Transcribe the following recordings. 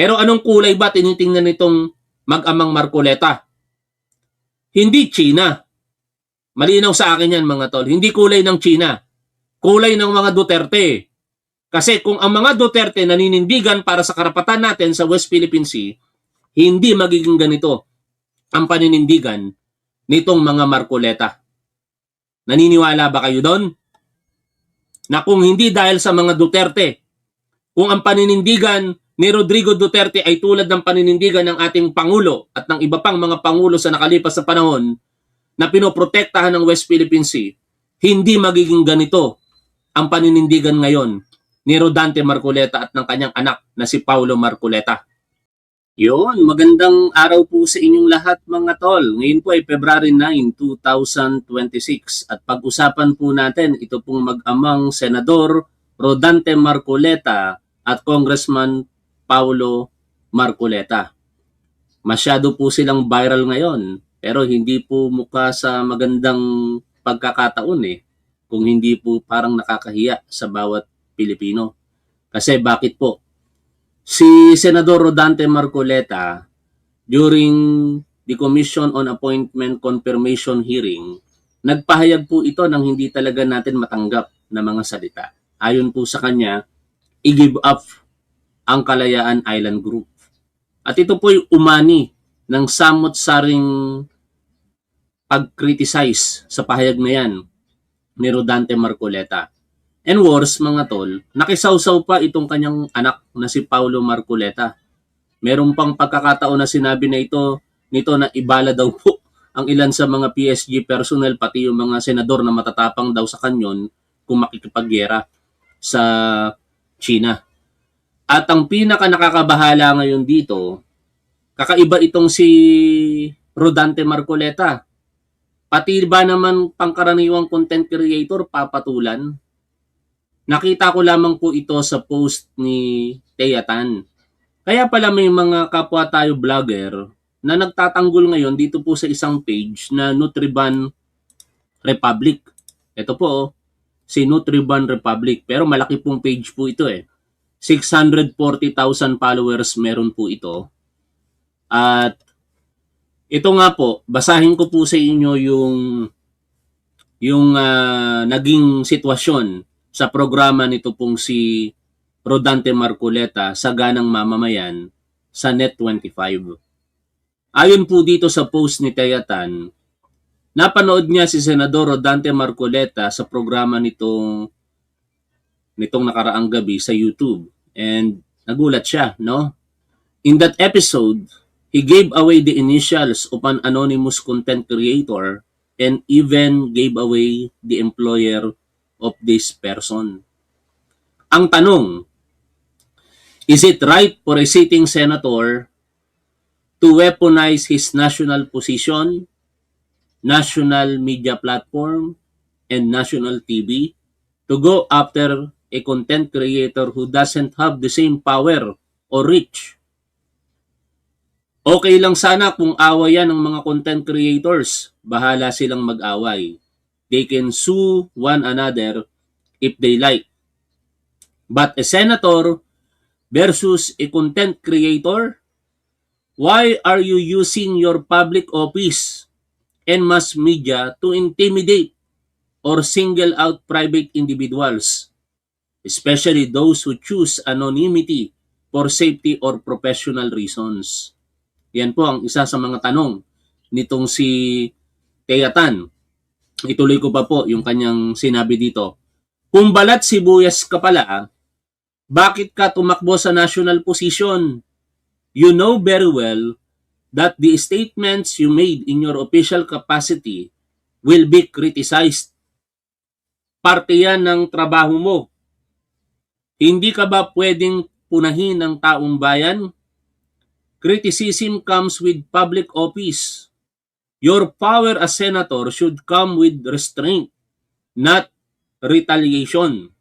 Pero anong kulay ba tinitingnan nitong mag-amang Marcoleta? Hindi China. Malinaw sa akin yan mga tol. Hindi kulay ng China. Kulay ng mga Duterte. Kasi kung ang mga Duterte naninindigan para sa karapatan natin sa West Philippine Sea, hindi magiging ganito ang paninindigan nitong mga Marcoleta. Naniniwala ba kayo doon? Na kung hindi dahil sa mga Duterte, kung ang paninindigan ni Rodrigo Duterte ay tulad ng paninindigan ng ating Pangulo at ng iba pang mga Pangulo sa nakalipas na panahon na pinoprotektahan ng West Philippine Sea, hindi magiging ganito ang paninindigan ngayon ni Rodante Marcoleta at ng kanyang anak na si Paulo Marcoleta. Yun, magandang araw po sa inyong lahat mga tol. Ngayon po ay February 9, 2026 at pag-usapan po natin ito pong mag-amang Senador Rodante Marcoleta at Congressman Paulo Marcoleta. Masyado po silang viral ngayon pero hindi po mukha sa magandang pagkakataon kung hindi po parang nakakahiya sa bawat Pilipino. Kasi bakit po? Si Senador Rodante Marcoleta, during the Commission on Appointment Confirmation Hearing, nagpahayag po ito ng hindi talaga natin matanggap na mga salita. Ayon po sa kanya, i-give up ang Kalayaan Island Group. At ito po'y umani ng samot-saring pag-criticize sa pahayag na yan ni Rodante Marcoleta. And worse mga tol, nakisawsaw pa itong kanyang anak na si Paulo Marcoleta. Meron pang pagkakataon na sinabi na nito na ibala daw po ang ilan sa mga PSG personnel pati yung mga senador na matatapang daw sa kanyon kung makikipaggera sa China. At ang pinaka nakakabahala ngayon dito, kakaiba itong si Rodante Marcoleta. Pati ba naman pangkaraniwang content creator papatulan? Nakita ko lamang po ito sa post ni Thea Tan. Kaya pala may mga kapwa tayo vlogger na nagtatanggol ngayon dito po sa isang page na Nutriban Republic. Ito po, si Nutriban Republic. Pero malaki pong page po ito 640,000 followers meron po ito. At ito nga po, basahin ko po sa inyo yung naging sitwasyon sa programa nito pong si Rodante Marcoleta sa Ganang Mamamayan sa Net25. Ayon po dito sa post ni Thea Tan, napanood niya si Senador Rodante Marcoleta sa programa nitong nakaraang gabi sa YouTube and nagulat siya, no? In that episode, he gave away the initials of an anonymous content creator and even gave away the employer of this person. Ang tanong, is it right for a sitting senator to weaponize his national position, national media platform, and national TV to go after a content creator who doesn't have the same power or reach? Okay lang sana kung awayan ng mga content creators. Bahala silang mag-away. They can sue one another if they like. But a senator versus a content creator, why are you using your public office and mass media to intimidate or single out private individuals, especially those who choose anonymity for safety or professional reasons? Yan po ang isa sa mga tanong nitong si Thea Tan. Ituloy ko pa po yung kanyang sinabi dito. Kung balat sibuyas ka pala, bakit ka tumakbo sa national position? You know very well that the statements you made in your official capacity will be criticized. Parte yan ng trabaho mo. Hindi ka ba pwedeng punahin ng taong bayan? Criticism comes with public office. Your power as senator should come with restraint, not retaliation.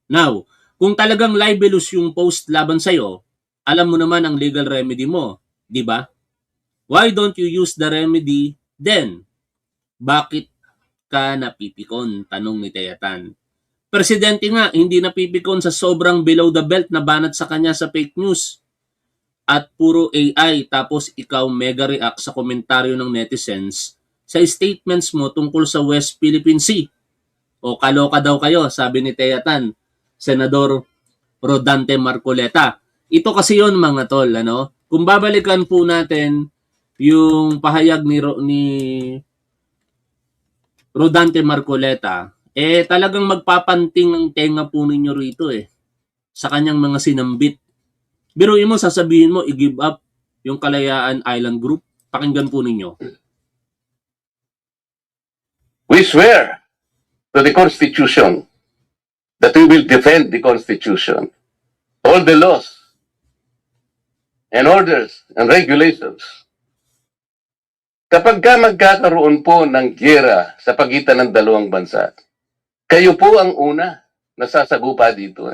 Now, kung talagang libelous yung post laban sa'yo, alam mo naman ang legal remedy mo, di ba? Why don't you use the remedy then? Bakit ka napipikon? Tanong ni Thea Tan. Presidente nga, hindi napipikon sa sobrang below the belt na banat sa kanya sa fake news. at puro AI tapos ikaw mega react sa komentaryo ng netizens sa statements mo tungkol sa West Philippine Sea. O kaloka daw kayo, sabi ni Teyatan, Senador Rodante Marcoleta. Ito kasi yon mga tol, ano? Kung babalikan po natin yung pahayag ni Rodante Marcoleta, talagang magpapanting ang tenga po ninyo rito sa kanyang mga sinambit. Biruin mo, sasabihin mo, i-give up yung Kalayaan Island Group. Pakinggan po ninyo. We swear to the Constitution that we will defend the Constitution, all the laws and orders and regulations. Kapag ka magkakaroon po ng giyera sa pagitan ng dalawang bansa, kayo po ang una na sasagupa dito.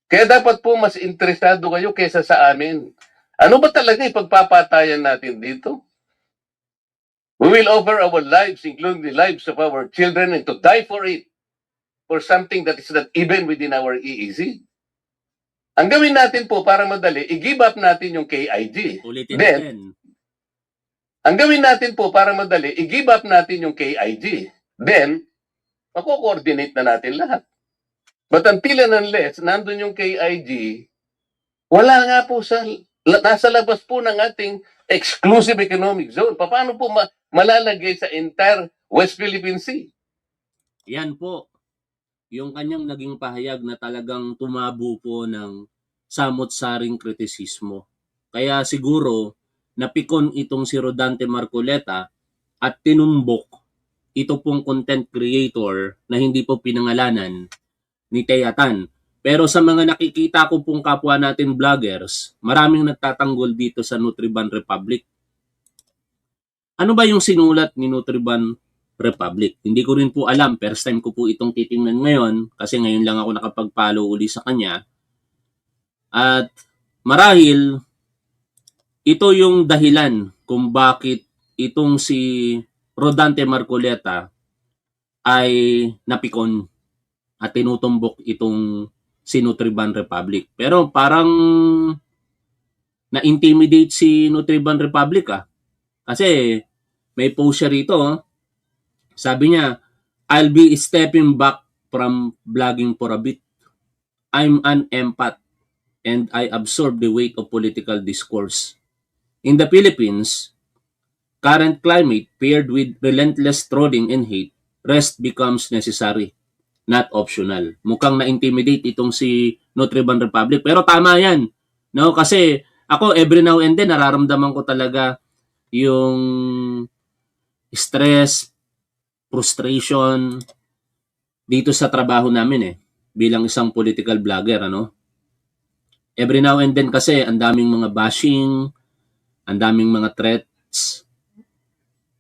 Kaya dapat po mas interesado kayo kaysa sa amin. Ano ba talaga ipagpapatayan natin dito? We will offer our lives, including the lives of our children, and to die for it, for something that is not even within our EEZ. Ang gawin natin po para madali, i-give up natin yung KIG. Ulitin Then, natin. ang gawin natin po para madali, i-give up natin yung KIG. Then, mako-coordinate na natin lahat. But until and unless nandun yung KIG, wala nga po nasa labas po ng ating exclusive economic zone. Paano po malalagay sa entire West Philippine Sea? Yan po. Yung kanyang naging pahayag na talagang tumabo po ng samot-saring kritisismo. Kaya siguro, napikon itong si Rodante Marcoleta at tinumbok ito pong content creator na hindi po pinangalanan ni Teyatan. Pero sa mga nakikita ko pong kapwa natin vloggers, maraming nagtatanggol dito sa Nutriban Republic. Ano ba yung sinulat ni Nutriban Republic? Hindi ko rin po alam. First time ko po itong titingnan ngayon kasi ngayon lang ako nakapag-follow uli sa kanya. At marahil, ito yung dahilan kung bakit itong si Rodante Marcoleta ay napikon at tinutumbok itong si Nutriban Republic. Pero parang na-intimidate si Nutriban Republic Kasi may post siya rito. Sabi niya, I'll be stepping back from vlogging for a bit. I'm an empath and I absorb the weight of political discourse. In the Philippines, current climate paired with relentless trolling and hate, rest becomes necessary, not optional. Mukhang na-intimidate itong si Nutriban Republic. Pero tama yan. No? Kasi ako every now and then nararamdaman ko talaga yung stress, frustration dito sa trabaho namin bilang isang political vlogger. Every now and then kasi ang daming mga bashing, ang daming mga threats.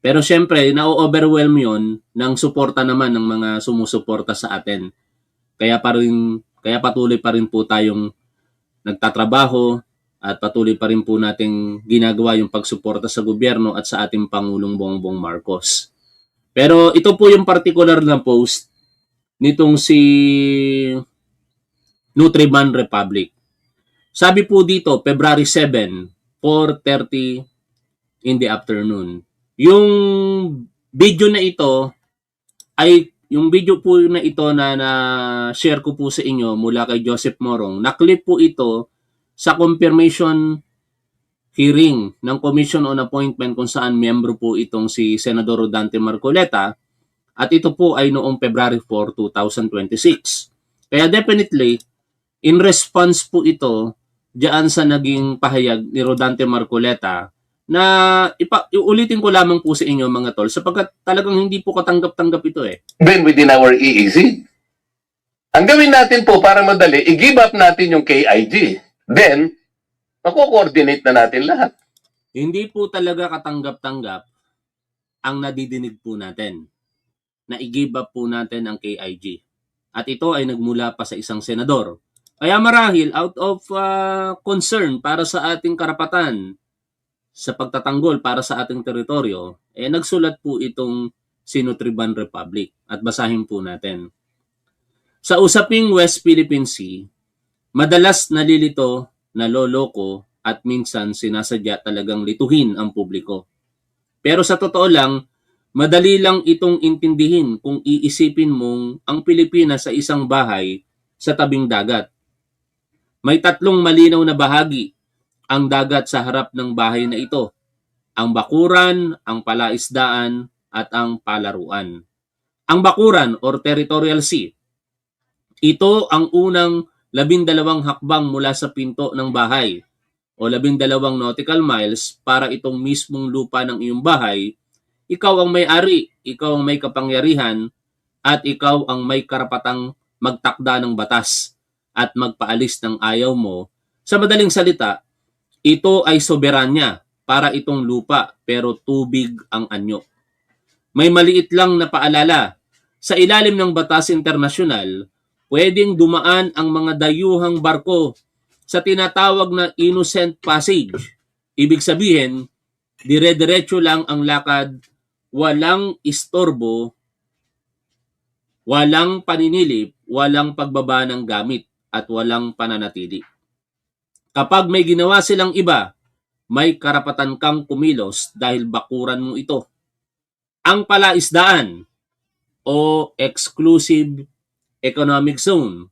Pero syempre, na-overwhelm yon ng suporta naman ng mga sumusuporta sa atin. Kaya patuloy pa rin po tayong nagtatrabaho at patuloy pa rin po nating ginagawa yung pagsuporta sa gobyerno at sa ating Pangulong Bongbong Marcos. Pero ito po yung particular na post nitong si Nutriban Republic. Sabi po dito, February 7, 4:30 in the afternoon. Yung video na ito na share ko po sa inyo mula kay Joseph Morong. Na-clip po ito sa confirmation hearing ng Commission on Appointment kung saan miyembro po itong si Senador Rodante Marcoleta at ito po ay noong February 4, 2026. Kaya definitely, in response po ito diyan sa naging pahayag ni Rodante Marcoleta na iulitin ko lamang po sa inyo mga tol sapagkat talagang hindi po katanggap-tanggap ito Even within our EEZ. Ang gawin natin po para madali, i-give up natin yung KIG. Then, mako-coordinate na natin lahat. Hindi po talaga katanggap-tanggap ang nadidinig po natin na i-give up po natin ang KIG. At ito ay nagmula pa sa isang senador. Kaya marahil out of concern para sa ating karapatan sa pagtatanggol para sa ating teritoryo, nagsulat po itong si Nutriban Republic at basahin po natin. Sa usaping West Philippine Sea, madalas nalilito naloloko at minsan sinasadya talagang lituhin ang publiko. Pero sa totoo lang, madali lang itong intindihin kung iisipin mong ang Pilipinas sa isang bahay sa tabing dagat. May tatlong malinaw na bahagi ang dagat sa harap ng bahay na ito: ang bakuran, ang palaisdaan, at ang palaruan. Ang bakuran or territorial sea, ito ang unang 12 hakbang mula sa pinto ng bahay o 12 nautical miles para itong mismong lupa ng iyong bahay. Ikaw ang may-ari, ikaw ang may kapangyarihan, at ikaw ang may karapatang magtakda ng batas at magpaalis ng ayaw mo. Sa madaling salita, ito ay soberanya para itong lupa pero tubig ang anyo. May maliit lang na paalala, sa ilalim ng batas internasyonal, pwedeng dumaan ang mga dayuhang barko sa tinatawag na innocent passage. Ibig sabihin, dire-diretso lang ang lakad, walang istorbo, walang paninilip, walang pagbaba ng gamit, at walang pananatili. Kapag may ginawa silang iba, may karapatan kang kumilos dahil bakuran mo ito. Ang palaisdaan o exclusive economic zone,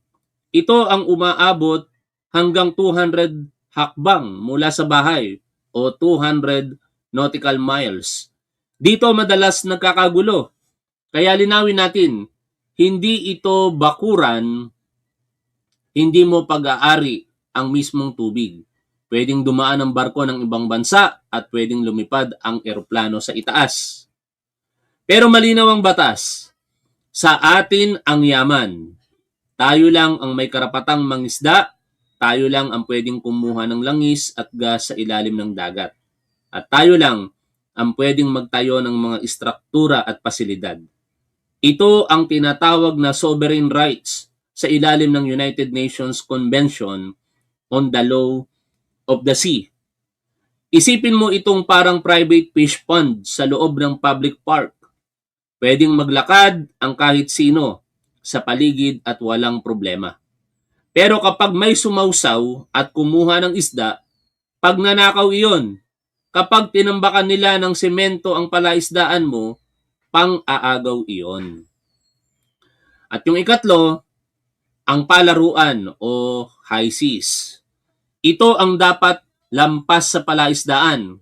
ito ang umaabot hanggang 200 hakbang mula sa bahay o 200 nautical miles. Dito madalas nagkakagulo. Kaya linawin natin, hindi ito bakuran, hindi mo pag-aari ang mismong tubig. Pwedeng dumaan ang barko ng ibang bansa at pwedeng lumipad ang eroplano sa itaas. Pero malinaw ang batas. Sa atin ang yaman. Tayo lang ang may karapatang mangisda, tayo lang ang pwedeng kumuha ng langis at gas sa ilalim ng dagat. At tayo lang ang pwedeng magtayo ng mga istruktura at pasilidad. Ito ang tinatawag na sovereign rights sa ilalim ng United Nations Convention on the Law of the Sea. Isipin mo itong parang private fish pond sa loob ng public park. Pwedeng maglakad ang kahit sino sa paligid at walang problema. Pero kapag may sumausaw at kumuha ng isda, pag nanakaw iyon, kapag tinambakan nila ng semento ang palaisdaan mo, pang-aagaw iyon. At yung ikatlo, ang palaruan o high seas. Ito ang dapat lampas sa palaisdaan.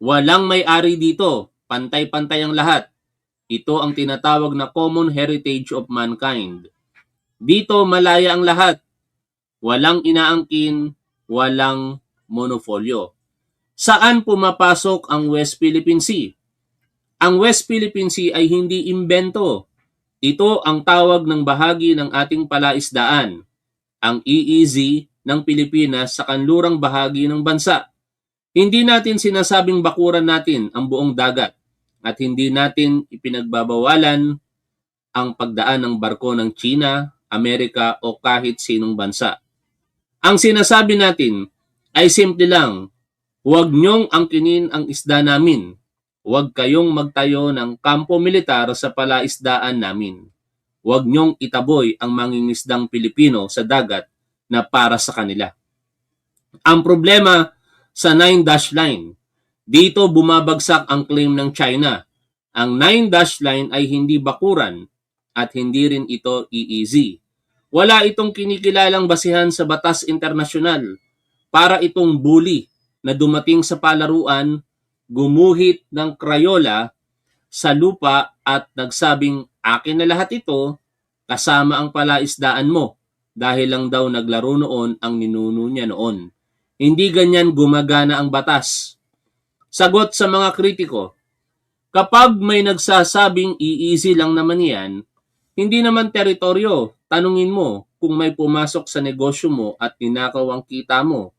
Walang may-ari dito, pantay-pantay ang lahat. Ito ang tinatawag na common heritage of mankind. Dito malaya ang lahat. Walang inaangkin, walang monopolyo. Saan pumapasok ang West Philippine Sea? Ang West Philippine Sea ay hindi imbento. Ito ang tawag ng bahagi ng ating palaisdaan, ang EEZ ng Pilipinas sa kanlurang bahagi ng bansa. Hindi natin sinasabing bakuran natin ang buong dagat at hindi natin ipinagbabawalan ang pagdaan ng barko ng China, Amerika o kahit sinong bansa. Ang sinasabi natin ay simple lang, huwag niyong angkinin ang isda namin. Huwag kayong magtayo ng kampo militar sa palaisdaan namin. Huwag niyong itaboy ang mangingisdang Pilipino sa dagat na para sa kanila. Ang problema sa 9-dash line, dito bumabagsak ang claim ng China. Ang 9-dash line ay hindi bakuran at hindi rin ito EEZ. Wala itong kinikilalang basihan sa batas internasyonal. Para itong bully na dumating sa palaruan, gumuhit ng Crayola sa lupa at nagsabing akin na lahat ito kasama ang palaisdaan mo dahil lang daw naglaro noon ang ninuno niya noon. Hindi ganyan gumagana ang batas. Sagot sa mga kritiko, kapag may nagsasabing easy lang naman yan, hindi naman teritoryo. Tanungin mo kung may pumasok sa negosyo mo at ninakaw ang kita mo.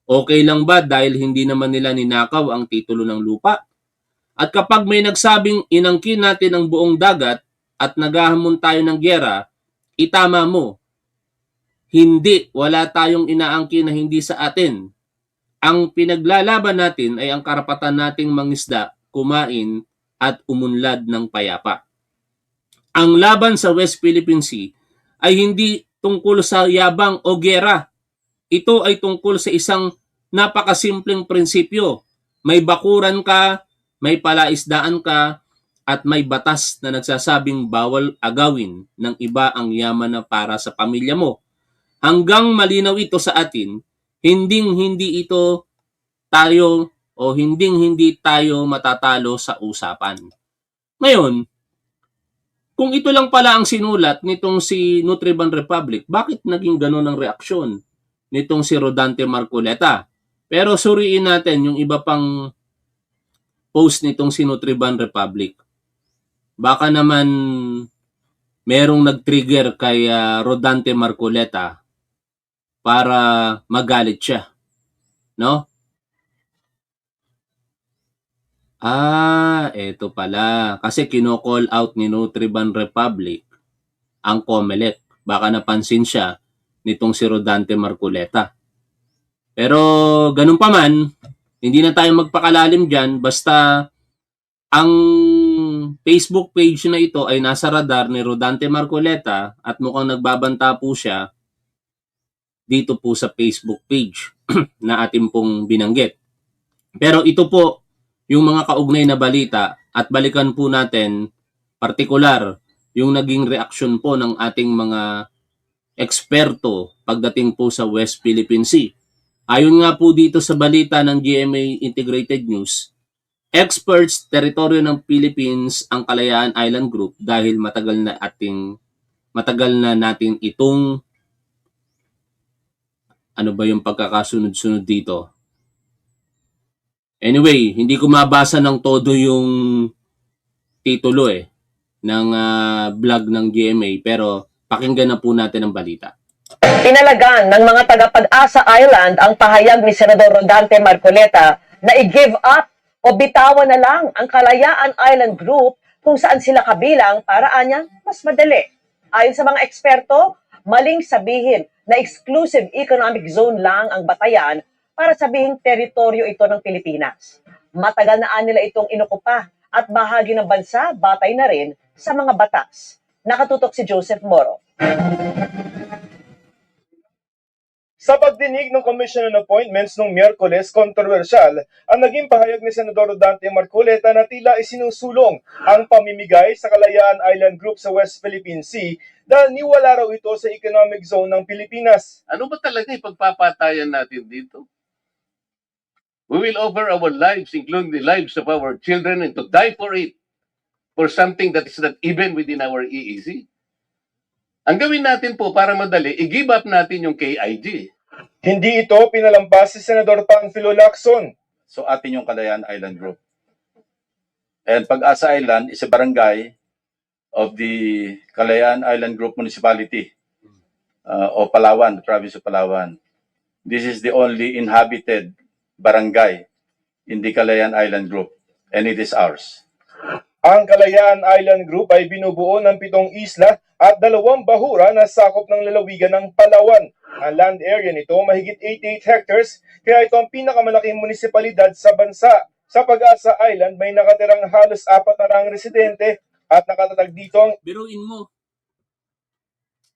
Okay lang ba dahil hindi naman nila ninakaw ang titulo ng lupa? At kapag may nagsabing inangkin natin ang buong dagat at naghahamon tayo ng gyera, itama mo. Hindi, wala tayong inaangkin na hindi sa atin. Ang pinaglalaban natin ay ang karapatan nating mangisda, kumain at umunlad ng payapa. Ang laban sa West Philippine Sea ay hindi tungkol sa yabang o gyera. ito ay tungkol sa isang napakasimpleng prinsipyo. May bakuran ka, may palaisdaan ka, at may batas na nagsasabing bawal agawin ng iba ang yaman na para sa pamilya mo. Hanggang malinaw ito sa atin, hindi ito tayo o hindi tayo matatalo sa usapan. Ngayon, kung ito lang pala ang sinulat nitong si Nutriban Republic, bakit naging ganun ang reaksyon nitong si Rodante Marcoleta? Pero suriin natin yung iba pang post nitong si Nutriban Republic. Baka naman merong nag-trigger kay Rodante Marcoleta para magalit siya, no? Eto pala. Kasi kino-call out ni Nutriban Republic ang COMELEC. Baka napansin siya nitong si Rodante Marcoleta. Pero ganun pa man, hindi na tayo magpakalalim dyan. Basta ang Facebook page na ito ay nasa radar ni Rodante Marcoleta at mukhang nagbabanta po siya dito po sa Facebook page na ating pong binanggit. Pero ito po yung mga kaugnay na balita at balikan po natin partikular yung naging reaksyon po ng ating mga eksperto pagdating po sa West Philippine Sea. Ayon nga po dito sa balita ng GMA Integrated News, experts teritoryo ng Philippines ang Kalayaan Island Group dahil matagal na natin itong ano ba yung pagkakasunod-sunod dito. Anyway, hindi ko mabasa ng todo yung titulo ng vlog ng GMA pero pakinggan na po natin ang balita. Inalagaan ng mga taga-Pag-asa Island ang pahayag ni Senador Rodante Marcoleta na i-give up o bitawan na lang ang Kalayaan Island Group kung saan sila kabilang para anya mas madali. Ayon sa mga eksperto, maling sabihin na exclusive economic zone lang ang Batayan para sabihing teritoryo ito ng Pilipinas. Matagal na nila itong inukupa at bahagi ng bansa batay na rin sa mga batas. Nakatutok si Joseph Moro. Sa pagdinig ng Commission on Appointments noong Miyerkules, kontrobersyal ang naging pahayag ni Senador Rodante Marcoleta na tila isinusulong ang pamimigay sa Kalayaan Island Group sa West Philippine Sea dahil niwala raw ito sa economic zone ng Pilipinas. Ano ba talaga ipagpapatayan natin dito? We will offer our lives, including the lives of our children, and to die for it, for something that is not even within our EEZ. Ang gawin natin po para madali, i-give up natin yung KIG. Hindi ito pinalampas si Senador Panfilo Lacson. So atin yung Kalayaan Island Group. And Pag-asa Island is a barangay of the Kalayaan Island Group Municipality of Palawan, the province of Palawan. This is the only inhabited barangay in the Kalayaan Island Group and it is ours. Ang Kalayaan Island Group ay binubuo ng 7 isla at 2 bahura na sakop ng lalawigan ng Palawan. Ang land area nito mahigit 88 hectares, kaya ito ang pinakamalaking munisipalidad sa bansa. Sa Pag-asa Island may nakatirang halos 4 residente at nakatatag dito ang Biruin mo,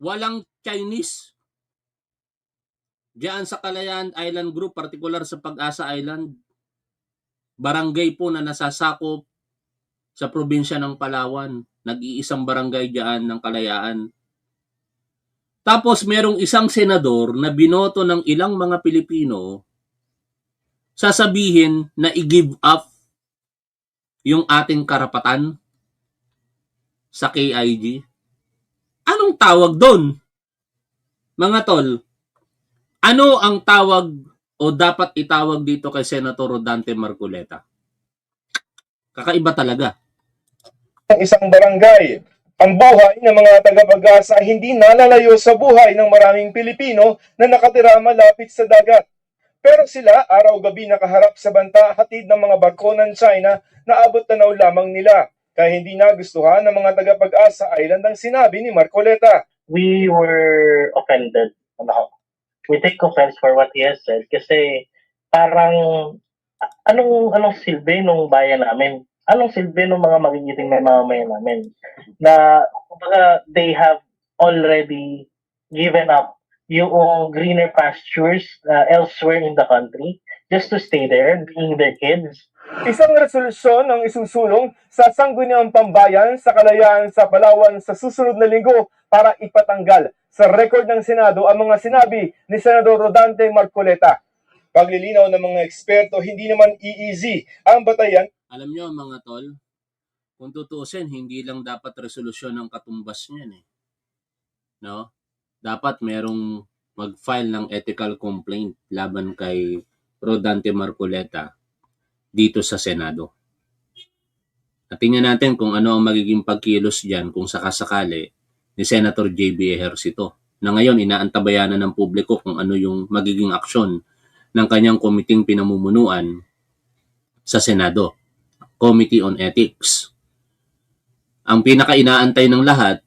walang Chinese diyan sa Kalayaan Island Group, partikular sa Pag-asa Island. Barangay po na nasasakop sa probinsya ng Palawan. Nag-iisang barangay diyan ng Kalayaan. Tapos merong isang senador na binoto ng ilang mga Pilipino sasabihin na i-give up yung ating karapatan sa KIG. Anong tawag doon? Mga tol, ano ang tawag o dapat itawag dito kay Senator Rodante Marcoleta? Kakaiba talaga. isang barangay. Ang buhay ng mga taga-Pag-asa hindi nalalayo sa buhay ng maraming Pilipino na nakatira malapit sa dagat. Pero sila araw-gabi nakaharap sa banta hatid ng mga barko ng China na abot tanaw lamang nila. Kaya hindi nagustuhan ng mga taga-Pag-asa Island ang sinabi ni Marcoleta. We were offended. We take offense for what he has said kasi parang anong silbi nung bayan namin? Anong silbi ng mga magigiting na mamamayan namin? Na kumbaga, they have already given up yung greener pastures elsewhere in the country just to stay there, bringing their kids. Isang resolusyon ang isusulong sa Sangguniang Pambayan sa Kalayaan sa Palawan sa susunod na linggo para ipatanggal sa record ng Senado ang mga sinabi ni Senador Rodante Marcoleta. Paglilinaw ng mga eksperto, hindi naman easy ang batayan. Alam nyo mga tol, kung tutuusin, hindi lang dapat resolusyon ng katumbas niyan eh. No? Dapat merong mag-file ng ethical complaint laban kay Rodante Marcoleta dito sa Senado. At tingnan natin kung ano ang magiging pagkilos dyan kung sakasakali ni Senator J.B. Ejercito na ngayon inaantabayanan ng publiko kung ano yung magiging aksyon ng kanyang komiting pinamumunuan sa Senado, Committee on Ethics. Ang pinaka-inaantay ng lahat,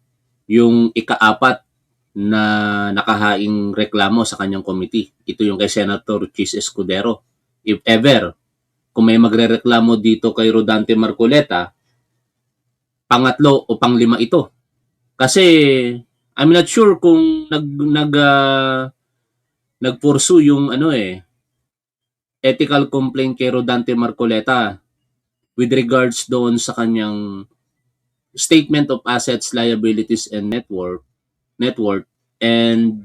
yung ika-4 na nakahaing reklamo sa kanyang committee. Ito yung kay Senator Chis Escudero. If ever, kung may magrereklamo dito kay Rodante Marcoleta, pangatlo o panglima ito. Kasi I'm not sure kung nag-pursue yung ethical complaint kay Rodante Marcoleta with regards doon sa kanyang statement of assets, liabilities, and net worth and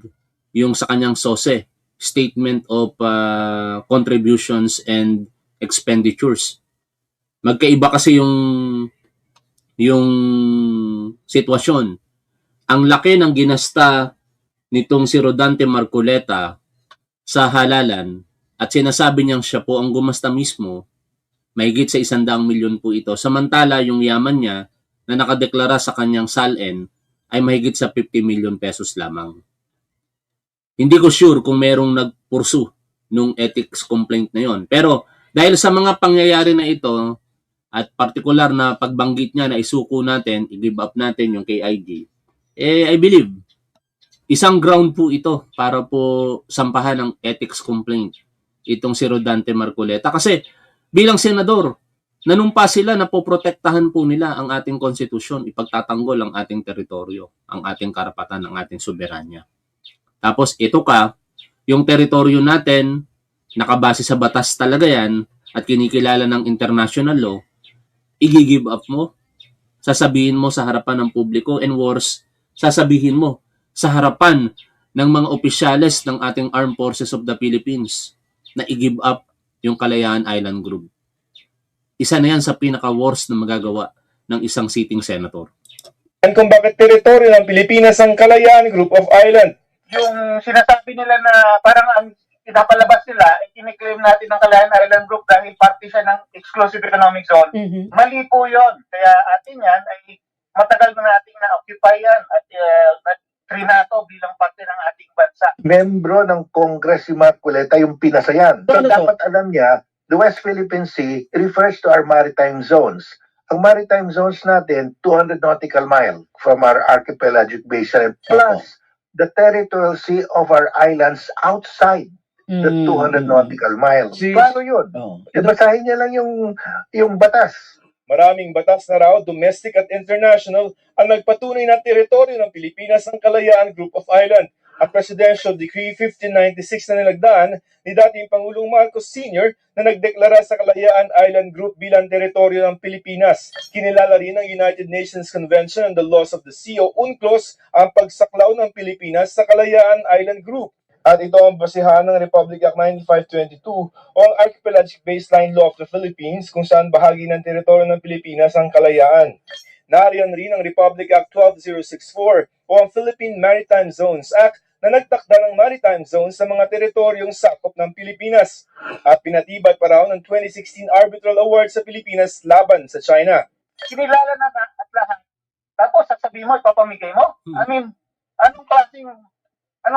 yung sa kanyang SOSE, statement of contributions and expenditures. Magkaiba kasi yung sitwasyon. Ang laki ng ginasta nitong si Rodante Marcoleta sa halalan at sinasabi niyang siya po ang gumasta mismo, mahigit sa 100 milyon po ito. Samantala yung yaman niya na nakadeklara sa kanyang SALN ay mahigit sa 50 million pesos lamang. Hindi ko sure kung merong nagpursu nung ethics complaint na yon. Pero dahil sa mga pangyayari na ito at partikular na pagbanggit niya na isuko natin, i-give up natin yung KIG, I believe isang ground po ito para po sampahan ng ethics complaint itong si Rodante Marcoleta. Kasi bilang senador, nanumpa sila na poprotektahan po nila ang ating konstitusyon, ipagtatanggol ang ating teritoryo, ang ating karapatan, ang ating soberanya. Tapos ito yung teritoryo natin, nakabase sa batas talaga yan, at kinikilala ng international law, i-give up mo, sasabihin mo sa harapan ng publiko, and worse, sasabihin mo sa harapan ng mga opisyales ng ating Armed Forces of the Philippines na i-give up yung Kalayaan Island Group. Isa na yan sa pinaka-worst na magagawa ng isang sitting senator. Kung bakit teritoryo ng Pilipinas ang Kalayaan Group of Island. Yung sinasabi nila na parang ang pinapalabas nila, i-claim natin ng Kalayaan Island Group dahil parte siya ng exclusive economic zone. Mali po yun. Kaya atin yan ay matagal na nating na-occupy yan at trinato bilang parte ng ating bansa. Membro ng Congress si Marcoleta yung pinasayan. So dapat alam niya, the West Philippine Sea refers to our maritime zones. Ang maritime zones natin, 200 nautical mile from our archipelagic basin plus the territorial sea of our islands outside the 200 nautical miles. Paano yun? Basahin niya lang yung batas. Maraming batas na raw, domestic at international, ang nagpatunay na teritoryo ng Pilipinas ang Kalayaan Group of Island. At Presidential Decree 1596 na nilagdaan ni dating Pangulong Marcos Sr. na nagdeklara sa Kalayaan Island Group bilang teritoryo ng Pilipinas. Kinilala rin ng United Nations Convention on the Laws of the Sea o UNCLOS ang pagsaklaw ng Pilipinas sa Kalayaan Island Group. At ito ang basihan ng Republic Act 9522 o ang Archipelagic Baseline Law of the Philippines kung saan bahagi ng teritoryo ng Pilipinas ang Kalayaan. Nariyan rin ang Republic Act 12064 o ang Philippine Maritime Zones Act na nagtakda ng maritime zones sa mga teritoryong sakop ng Pilipinas at pinatibay pa raw ng 2016 Arbitral Award sa Pilipinas laban sa China. Kinilala na at lahat. Tapos sasabihin mo, ipapamigay mo? I mean, anong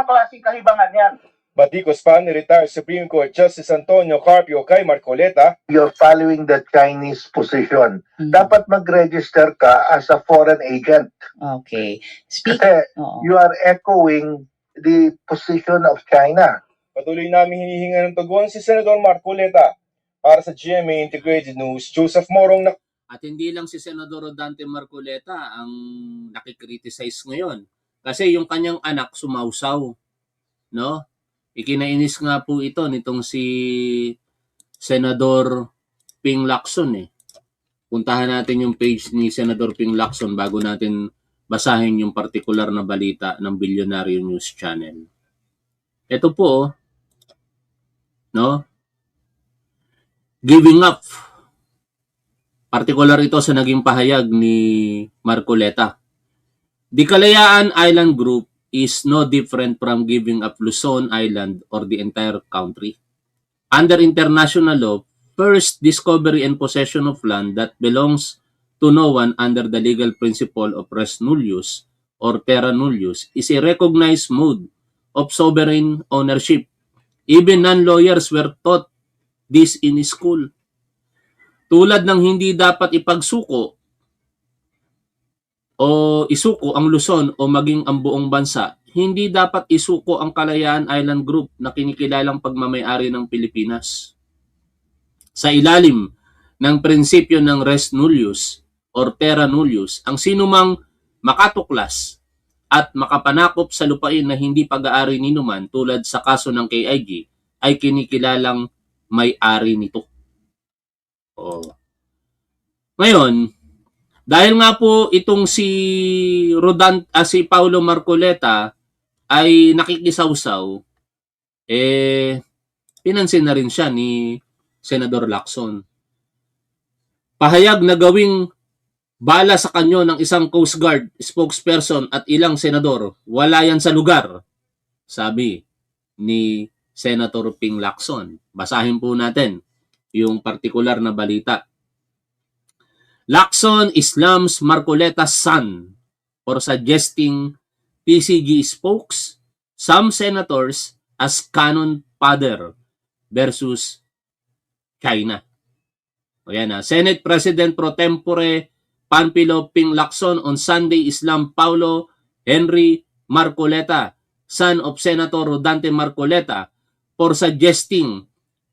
klaseng kahibangan yan? Batikos pa ni retired Supreme Court Justice Antonio Carpio kay Marcoleta. You're following the Chinese position. Dapat mag-register ka as a foreign agent. Okay. Kasi you are echoing the position of China. Patuloy namin hinihinga ng tugon si Senador Marcoleta. Para sa GMA Integrated News, Joseph Morong. At hindi lang si Senador Rodante Marcoleta ang nakikriticize ngayon. Kasi yung kanyang anak sumausaw. no? Ikinainis nga po ito nitong si Senador Ping Lacson eh. Puntahan natin yung page ni Senador Ping Lacson bago natin basahin yung partikular na balita ng Bilyonaryo News Channel. Ito po, no? Giving up. Partikular ito sa naging pahayag ni Marcoleta. The Kalayaan Island Group is no different from giving up Luzon Island or the entire country. Under international law, first discovery and possession of land that belongs to no one under the legal principle of res nullius or terra nullius is a recognized mode of sovereign ownership. Even non-lawyers were taught this in school. Tulad ng hindi dapat ipagsuko o isuko ang Luzon o maging ang buong bansa, hindi dapat isuko ang Kalayaan Island Group na kinikilalang pagmamayari ng Pilipinas. Sa ilalim ng prinsipyo ng res nullius or terra nullius, ang sinumang makatuklas at makapanakop sa lupain na hindi pag-aari ni numan tulad sa kaso ng KIG ay kinikilalang may-ari nito. Ngayon, dahil nga po itong si si Paulo Marcoleta ay nakikisawsaw, pinansin na rin siya ni Senador Lacson. Pahayag na gawing bala sa kanyo ng isang Coast Guard spokesperson at ilang senador, wala yan sa lugar, sabi ni Senator Ping Lacson. Basahin po natin yung partikular na balita. Lacson Islam's Marcoleta's son for suggesting PCG spokes some senators as canon fodder versus China. O yan na. Senate President pro tempore Panfilo Ping Lacson on Sunday Islam Paulo Henry Marcoleta, son of Senator Rodante Marcoleta, for suggesting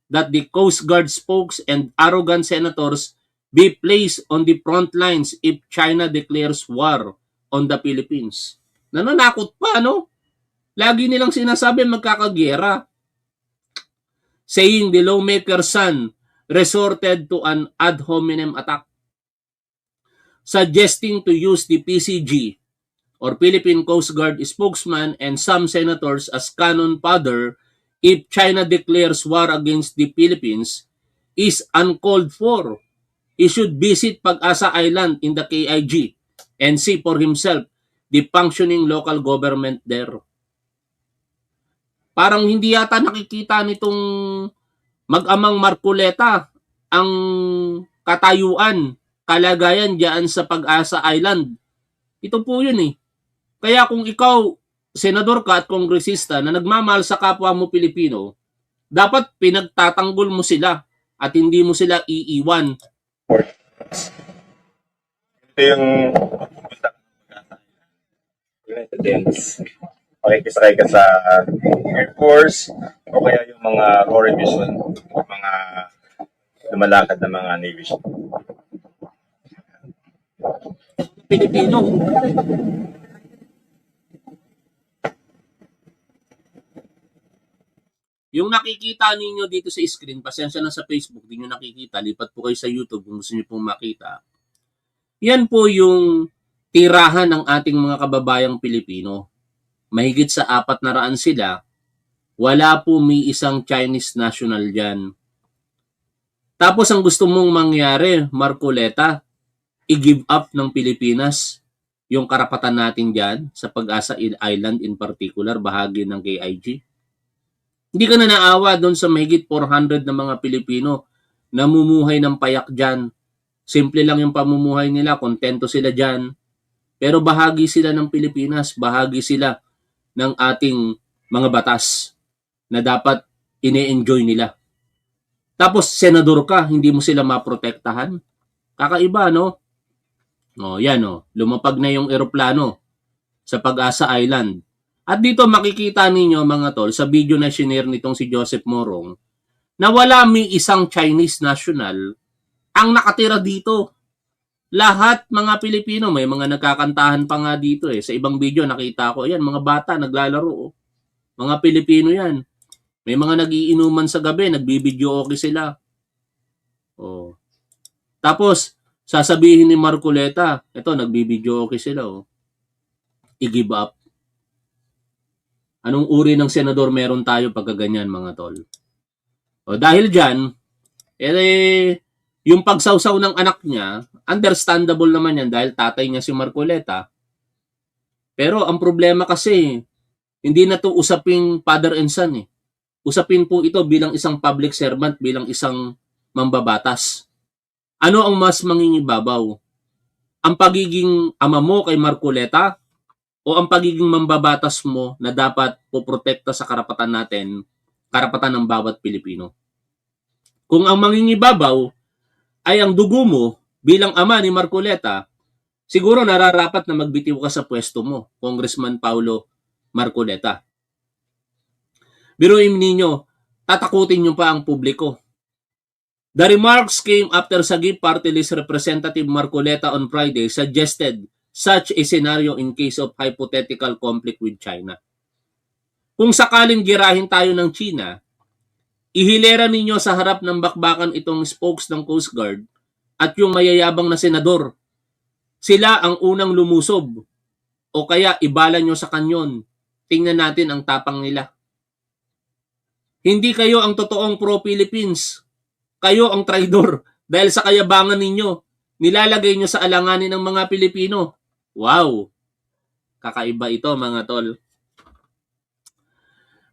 that the Coast Guard spokes and arrogant senators be placed on the front lines if China declares war on the Philippines. Nananakot pa, no? Lagi nilang sinasabi magkakagyera. Saying the lawmaker's son resorted to an ad hominem attack. Suggesting to use the PCG or Philippine Coast Guard spokesman and some senators as cannon fodder if China declares war against the Philippines is uncalled for. He should visit Pag-asa Island in the KIG and see for himself the functioning local government there. Parang hindi yata nakikita nitong mag-amang Marcoleta ang katayuan, kalagayan diyan sa Pag-asa Island. Ito po yun eh. Kaya kung ikaw, senador ka at kongresista na nagmamahal sa kapwa mo Pilipino, dapat pinagtatanggol mo sila at hindi mo sila iiwan. Ito yung pupunta residents. Makikisakay ka sa Air Force o kaya yung mga RORE mission, mga lumalakad na mga Navy ship. Pilipino. Yung nakikita ninyo dito sa screen, pasensya na sa Facebook, di nyo nakikita, lipat po kayo sa YouTube kung gusto nyo pong makita. Yan po yung tirahan ng ating mga kababayang Pilipino. Mahigit sa 400 sila, wala po may isang Chinese national dyan. Tapos ang gusto mong mangyari, Marcoleta, i-give up ng Pilipinas yung karapatan natin dyan sa Pag-asa Island in particular, bahagi ng KIG. Hindi ka na naawa doon sa mahigit 400 na mga Pilipino na mumuhay ng payak dyan. Simple lang yung pamumuhay nila, kontento sila dyan. Pero bahagi sila ng Pilipinas, bahagi sila ng ating mga batas na dapat ine-enjoy nila. Tapos senador ka, hindi mo sila maprotektahan. Kakaiba, no? O, yan o, lumapag na yung eroplano sa Pag-asa Island. At dito makikita ninyo mga tol, sa video na shinare nitong si Joseph Morong, na wala may isang Chinese national ang nakatira dito. Lahat mga Pilipino, may mga nagkakantahan pa nga dito eh. Sa ibang video nakita ko, ayan, mga bata naglalaro. Mga Pilipino yan. May mga nagiinuman sa gabi, nagbibideo okay sila. Oh. Tapos, sasabihin ni Marcoleta, ito, nagbibideo okay sila. Oh. I-give up. Anong uri ng senador meron tayo pagkaganyan, mga tol? O, dahil dyan, yung pagsawsaw ng anak niya, understandable naman yan dahil tatay niya si Marcoleta. Pero ang problema kasi, hindi na to usaping father and son eh. Usapin po ito bilang isang public servant, bilang isang mambabatas. Ano ang mas mangingibabaw? Ang pagiging ama mo kay Marcoleta o ang pagiging mambabatas mo na dapat poprotekta sa karapatan natin, karapatan ng bawat Pilipino? Kung ang mangingibabaw ay ang dugo mo bilang ama ni Marcoleta, siguro nararapat na magbitiw ka sa pwesto mo, Congressman Paulo Marcoleta. Biruin ninyo, tatakutin nyo pa ang publiko. The remarks came after Sagip Party List Representative Marcoleta on Friday suggested such a scenario in case of hypothetical conflict with China. Kung sakaling girahin tayo ng China, ihilera ninyo sa harap ng bakbakan itong spokes ng Coast Guard at yung mayayabang na senador. Sila ang unang lumusob o kaya ibala nyo sa kanyon. Tingnan natin ang tapang nila. Hindi kayo ang totoong pro-Philippines. Kayo ang traidor dahil sa kayabangan ninyo. Nilalagay nyo sa alanganin ng mga Pilipino. Wow! Kakaiba ito, mga tol.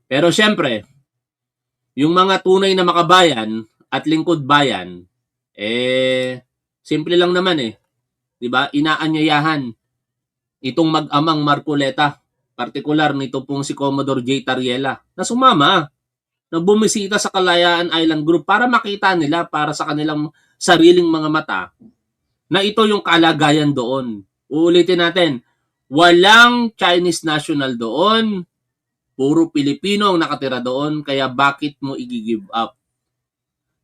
Pero syempre, yung mga tunay na makabayan at lingkod bayan, simple lang naman eh. 'Di ba? Inaanyayahan itong mag-amang Marcoleta, partikular nito pong si Commodore J. Tariela, na sumama, na bumisita sa Kalayaan Island Group para makita nila para sa kanilang sariling mga mata na ito yung kalagayan doon. Uulitin natin, walang Chinese national doon, puro Pilipino ang nakatira doon, kaya bakit mo i-give up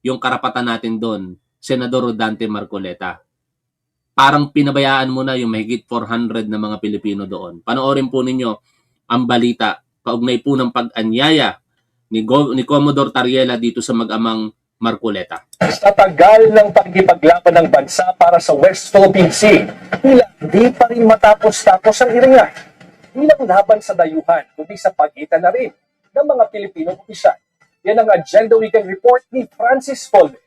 yung karapatan natin doon, Senador Rodante Marcoleta? Parang pinabayaan mo na yung mahigit 400 na mga Pilipino doon. Panoorin po ninyo ang balita kaugnay po ng pag-anyaya ni Commodore Tariela dito sa mag-amang Marcoleta. Sa tagal ng pagkipaglaban ng bansa para sa West Philippine Sea, tila di pa rin matapos-tapos ang iringan. Hindi lang laban sa dayuhan, kundi sa pagitan na rin ng mga Pilipinong opisyal. Yan ang Agenda Weekend Report ni Francis Folde.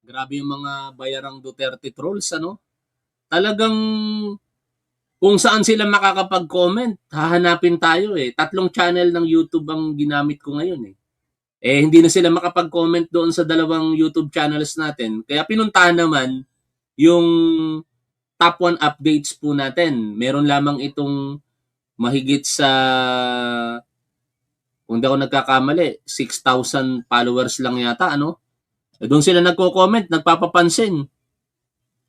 Grabe yung mga bayarang Duterte trolls, ano? Talagang kung saan sila makakapag-comment, hahanapin tayo eh. 3 channel ng YouTube ang ginamit ko ngayon eh. Hindi na sila makapag-comment doon sa 2 YouTube channels natin. Kaya pinuntahan naman yung top 1 updates po natin. Meron lamang itong mahigit sa, kung di ako nagkakamali, 6,000 followers lang yata, ano? Doon sila nagko-comment, nagpapapansin.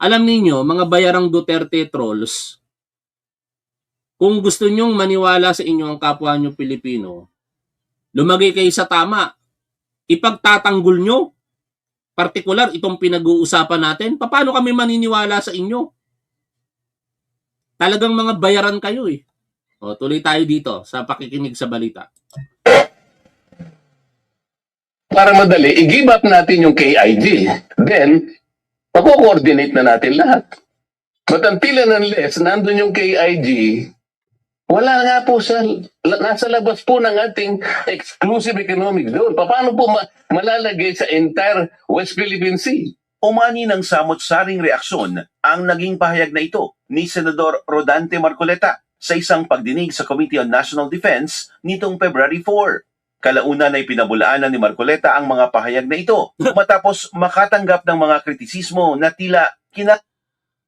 Alam niyo, mga bayarang Duterte trolls, kung gusto nyong maniwala sa inyo ang kapwa nyo Pilipino, lumagay kayo sa tama. Ipagtatanggol nyo, partikular itong pinag-uusapan natin, paano kami maniniwala sa inyo? Talagang mga bayaran kayo eh. O, tuloy tayo dito sa pakikinig sa balita. Para madali, i-give up natin yung KIG. Then, mako-coordinate na natin lahat. But until and unless nandun yung KIG, wala nga po nasa labas po ng ating exclusive economic zone. Paano po malalagay sa entire West Philippine Sea? Umani ng samot-saring reaksyon ang naging pahayag na ito ni Senador Rodante Marcoleta sa isang pagdinig sa Committee on National Defense nitong February 4. Kalaunan ay pinabulaanan ni Marcoleta ang mga pahayag na ito matapos makatanggap ng mga kritisismo na tila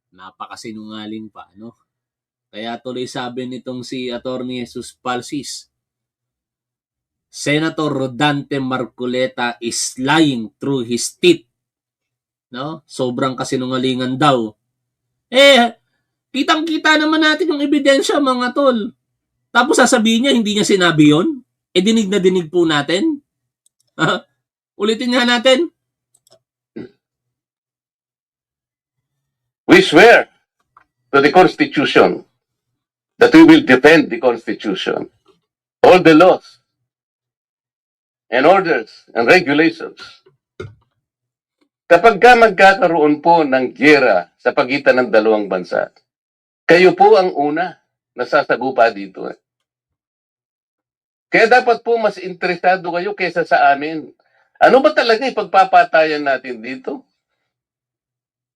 Napakasinungaling pa, no? Kaya tuloy sabi nitong si Attorney Jesus Palsis, Senator Rodante Marcoleta is lying through his teeth. No? Sobrang kasinungalingan daw. Kitang-kita naman natin yung ebidensya, mga tol. Tapos sasabihin niya, hindi niya sinabi yon. Dinig na dinig po natin. Ulitin nga natin. We swear to the Constitution that we will defend the Constitution all the laws and orders and regulations. Kapag ka magkakaroon po ng giyera sa pagitan ng dalawang bansa, kayo po ang una na sasagupa dito. Kaya dapat po mas interesado kayo kaysa sa amin. Ano ba talaga ipagpapatayan natin dito?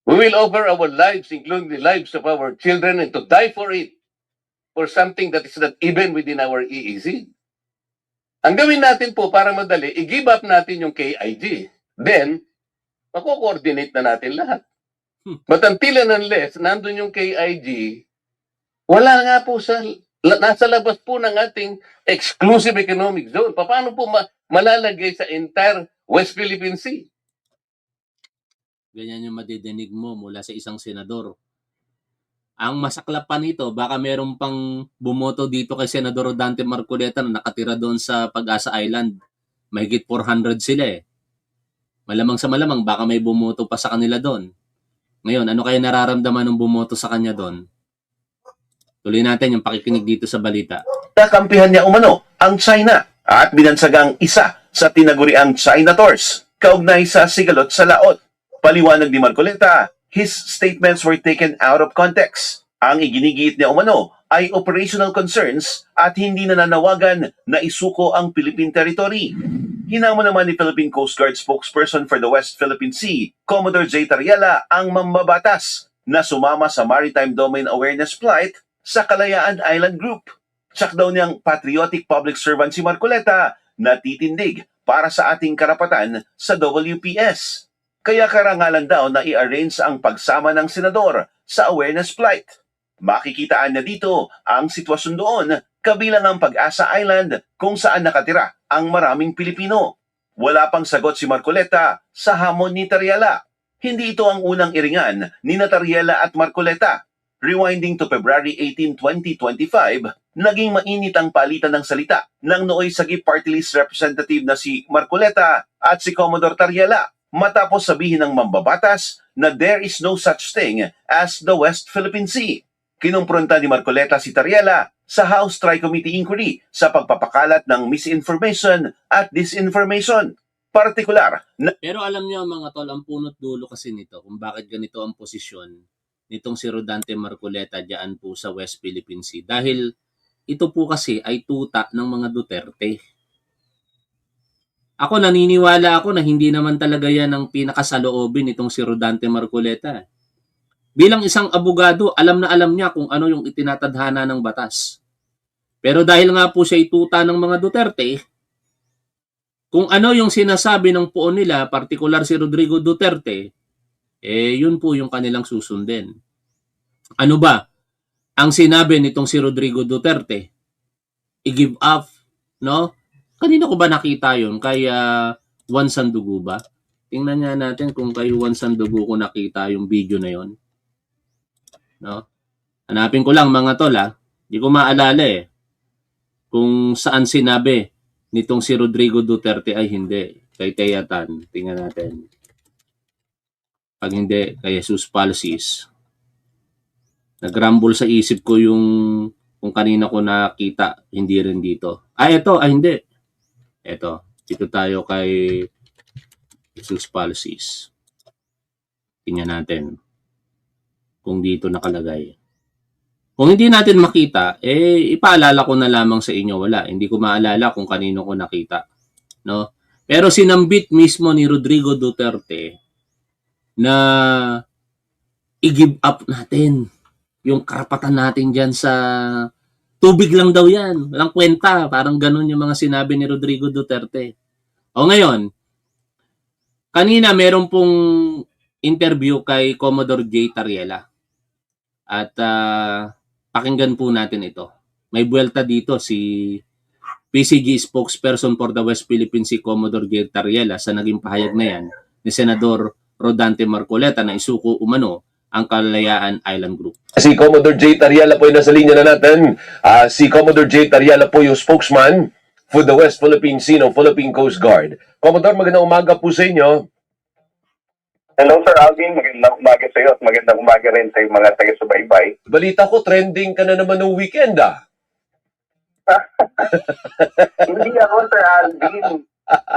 We will offer our lives, including the lives of our children, and to die for it, for something that is not even within our EEZ. Ang gawin natin po para madali, i-give up natin yung KIG. Then, mako-coordinate na natin lahat. But until and unless nandun yung KIG, wala nga po nasa labas po ng ating exclusive economic zone. Paano po malalagay sa entire West Philippine Sea? Ganyan yung madidinig mo mula sa isang senador. Ang masaklap pa nito, baka meron pang bumoto dito kay Senador Rodante Marcoleta na nakatira doon sa Pag-asa Island. Mahigit 400 sila eh. Malamang sa malamang, baka may bumoto pa sa kanila doon. Ngayon, ano kaya nararamdaman ng bumoto sa kanya doon? Tuloy natin yung pakikinig dito sa balita. Nakampihan niya umano ang China at binansagang isa sa tinaguriang Chinators kaugnay sa sigalot sa laot. Paliwanag ni Marcoleta, his statements were taken out of context. Ang iginigiit niya umano ay operational concerns at hindi nananawagan na isuko ang Philippine territory. Hinamon naman ni Philippine Coast Guard spokesperson for the West Philippine Sea, Commodore J. Tariela, ang mambabatas na sumama sa Maritime Domain Awareness Flight sa Kalayaan Island Group. Tsak daw niyang patriotic public servant si Marcoleta na titindig para sa ating karapatan sa WPS. Kaya karangalan daw na i-arrange ang pagsama ng senador sa awareness flight. Makikitaan na dito ang sitwasyon doon kabilang ang Pag-asa Island kung saan nakatira ang maraming Pilipino. Wala pang sagot si Marcoleta sa hamon ni Tariela. Hindi ito ang unang iringan ni Tariela at Marcoleta. Rewinding to February 18, 2025, naging mainit ang palitan ng salita ng nooy sagip party list representative na si Marcoleta at si Commodore Tariela matapos sabihin ng mambabatas na there is no such thing as the West Philippine Sea. Kinumpronta ni Marcoleta si Tariela sa House Tri-Committee Inquiry sa pagpapakalat ng misinformation at disinformation. Partikular na Pero alam niyo mga tol, ang punot dulo kasi nito kung bakit ganito ang posisyon nitong si Rodante Marcoleta diyan po sa West Philippine Sea. Dahil ito po kasi ay tuta ng mga Duterte. Ako naniniwala ako na hindi naman talaga yan ang pinakasaloobin nitong si Rodante Marcoleta. Bilang isang abogado, alam na alam niya kung ano yung itinatadhana ng batas. Pero dahil nga po siya ituta ng mga Duterte, kung ano yung sinasabi ng poon nila, partikular si Rodrigo Duterte, yun po yung kanilang susundin. Ano ba ang sinabi nitong si Rodrigo Duterte? I-give up, no? Kanina ko ba nakita yun? Kay Juan Sandugo ba? Tingnan nga natin kung kay Juan Sandugo ko nakita yung video na yon. No? Hanapin ko lang mga tol ha. Hindi ko maalala eh. Kung saan sinabi nitong si Rodrigo Duterte ay hindi. Kay Tayatan. Tingnan natin. Pag hindi, kay Jesus Palsis. Nagrumble sa isip ko yung kung kanina ko nakita, hindi rin dito. Ito, hindi. Ito, dito tayo kay Jesus Palsis. Tingnan natin kung dito nakalagay. Kung hindi natin makita, ipaalala ko na lamang sa inyo, wala. Hindi ko maalala kung kanino ko nakita. No? Pero sinambit mismo ni Rodrigo Duterte na i-give up natin yung karapatan natin dyan sa tubig lang daw yan. Walang kwenta. Parang ganun yung mga sinabi ni Rodrigo Duterte. O ngayon, kanina meron pong interview kay Commodore J. Tariela. At pakinggan po natin ito. May buwelta dito si PCG spokesperson for the West Philippine Sea, Commodore J. Tariela, sa naging pahayag na yan ni Senador Rodante Marcoleta na isuko umano ang Kalayaan Island Group. Si Commodore J. Tariela po yung nasa linya na natin. Si Commodore J. Tariela po yung spokesman for the West Philippine Sea ng Philippine Coast Guard. Commodore, magandang umaga po sa inyo. Hello Sir Alvin, magandang umaga sa iyo at magandang umaga rin sa mga taga-subaybay. Balita ko, trending ka na naman ng weekend Hindi ako, Sir Alvin.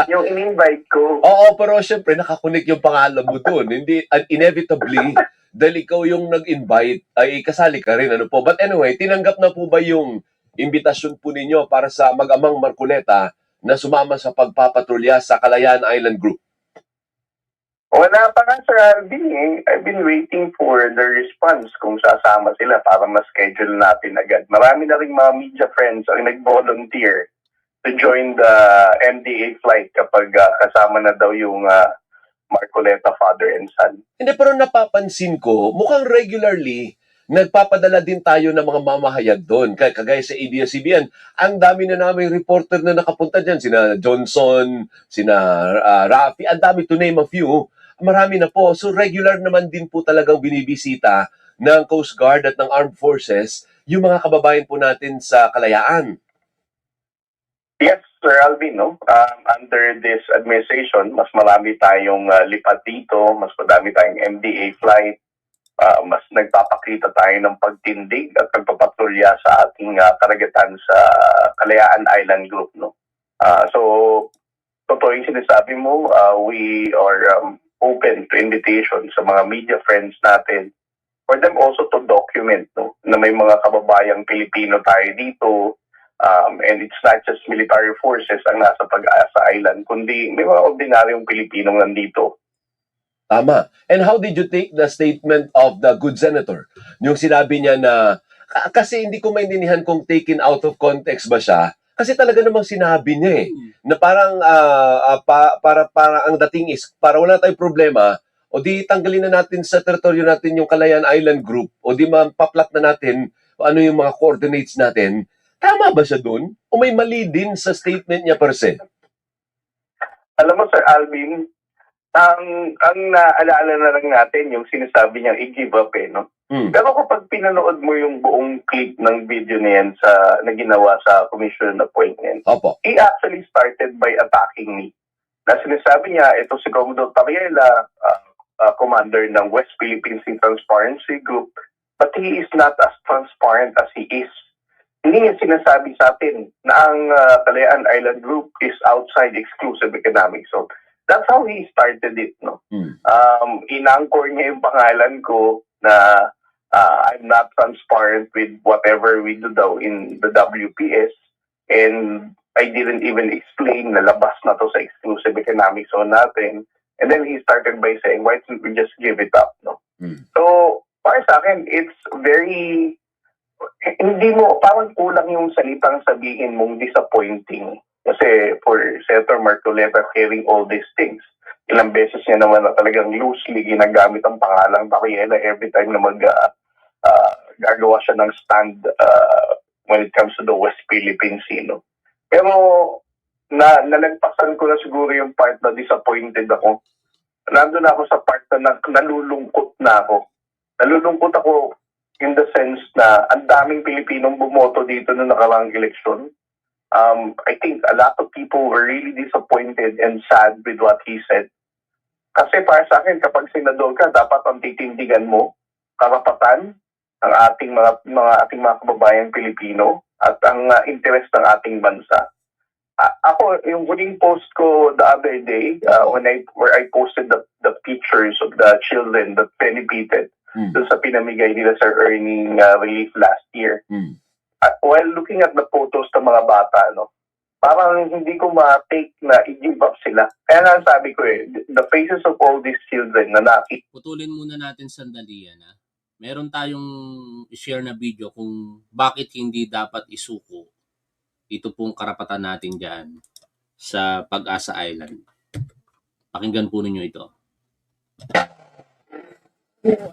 Yung in-invite ko. Oo, pero syempre nakakunik yung pangalan mo doon. Hindi inevitably dahil ikaw yung nag-invite ay kasali ka rin, ano po. But anyway, tinanggap na po ba yung imbitasyon po ninyo para sa mag-amang Marcoleta na sumama sa pagpapatrolya sa Kalayaan Island Group? Wala pa nga, Sir Alvin eh. I've been waiting for the response kung sasama sila para ma-schedule natin agad. Marami na rin mga media friends ang nag-volunteer to join the MDA flight kapag kasama na daw yung Marcoleta father and son. Hindi, pero napapansin ko, mukhang regularly, nagpapadala din tayo ng mga mamahayag doon. Kagaya sa ABS-CBN, ang dami na naming reporter na nakapunta dyan. Sina Johnson, sina Rafi, ang dami, to name a few. Marami na po. So regular naman din po talagang binibisita ng Coast Guard at ng Armed Forces yung mga kababayan po natin sa Kalayaan. Yes, Sir Alvin, no? Under this administration, mas marami tayong lipat dito, mas marami tayong MDA flight, mas nagpapakita tayo ng pagtindig at pagpapatrolya sa ating karagatan sa Kalayaan Island Group, no? So, totoo yung sinasabi mo, we are open to invitation sa mga media friends natin for them also to document, no, na may mga kababayang Pilipino tayo dito, and it's not just military forces ang nasa Pag-asa Island, kundi may mga ordinaryong Pilipinong nandito. Tama. And how did you take the statement of the good senator? Yung sinabi niya na, kasi hindi ko maintindihan kung taken out of context ba siya, kasi talaga namang sinabi niya na parang para ang dating is, para wala tayong problema, o di tanggalin na natin sa teritoryo natin yung Kalayaan Island Group, o di mapaplak na natin ano yung mga coordinates natin. Tama ba siya doon? O may mali din sa statement niya per se? Alam mo, Sir Alvin, ang naalala na lang natin yung sinasabi niyang i-give up no? Pero kapag pinanood mo yung buong clip ng video na yan na ginawa sa commission appointment, Opo. he actually started by attacking me. Na sinasabi niya, ito si Commodore Tariela, commander ng West Philippine Sea Transparency Group, but he is not as transparent as he is. Hindi niya sinasabi sa atin na ang Kalayaan Island Group is outside exclusive economic zone. That's how he started it, no? Inangkor niya yung pangalan ko na I'm not transparent with whatever we do daw in the WPS, and I didn't even explain na labas na to sa exclusive economic zone natin. And then he started by saying, why don't we just give it up, no? So, para sa akin, it's very, hindi mo, parang kulang yung salitang sabihin mong disappointing. Kasi for Senator Marcoleta hearing all these things, ilang beses niya naman na talagang loosely ginagamit ang pangalang Tariela every time na gagawa siya ng stand when it comes to the West Philippine Sea. No? Pero nalagpasan ko na siguro yung part na disappointed ako. Nandun ako sa part na nalulungkot na ako. Nalulungkot ako in the sense na ang daming Pilipinong bumoto dito noong nakaraang eleksyon. I think a lot of people were really disappointed and sad with what he said. Kasi para sa akin, kapag senador ka, dapat ang titindigan mo karapatan ng ating mga kababayang Pilipino at ang interest ng ating bansa. Ako, yung huling post ko the other day, where I posted the pictures of the children that benefited dun sa pinamigay nila sa earning relief last year. While looking at the photos ng mga bata, no, parang hindi ko ma-take na i-give up sila. Kaya nga sabi ko the faces of all these children na nakita. Putulin muna natin sandali yan. Meron tayong i-share na video kung bakit hindi dapat isuko ito pong karapatan natin dyan sa Pag-asa Island. Pakinggan po ninyo ito.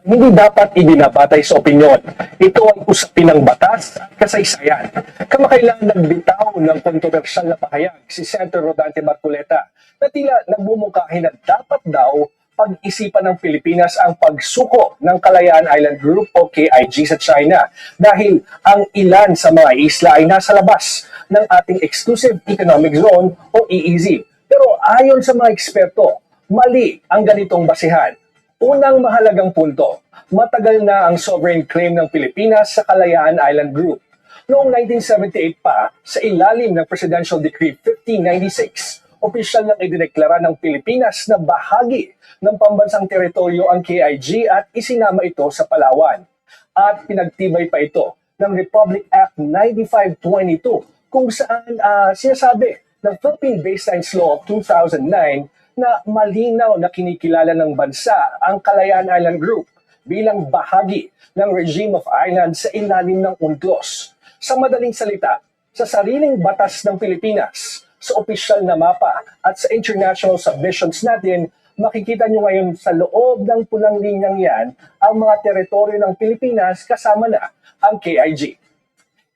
Hindi dapat ibinabatay sa opinyon. Ito ay usapin ng batas at kasaysayan. Kamakailan nagbitaw ng kontrobersyal na pahayag si Senator Rodante Marcoleta na tila nagmumungkahi na dapat daw pag-isipan ng Pilipinas ang pagsuko ng Kalayaan Island Group o KIG sa China dahil ang ilan sa mga isla ay nasa labas ng ating Exclusive Economic Zone o EEZ. Pero ayon sa mga eksperto, mali ang ganitong basihan. Unang mahalagang punto, matagal na ang sovereign claim ng Pilipinas sa Kalayaan Island Group. Noong 1978 pa, sa ilalim ng Presidential Decree 1596, opisyal nang idineklara ng Pilipinas na bahagi ng pambansang teritoryo ang KIG at isinama ito sa Palawan. At pinagtibay pa ito ng Republic Act 9522 kung saan sinasabi ng Philippine Baselines Law of 2009 na malinaw na kinikilala ng bansa ang Kalayaan Island Group bilang bahagi ng regime of islands sa ilalim ng UNCLOS. Sa madaling salita, sa sariling batas ng Pilipinas, sa opisyal na mapa at sa international submissions natin, makikita nyo ngayon sa loob ng pulang linyang yan ang mga teritoryo ng Pilipinas kasama na ang KIG.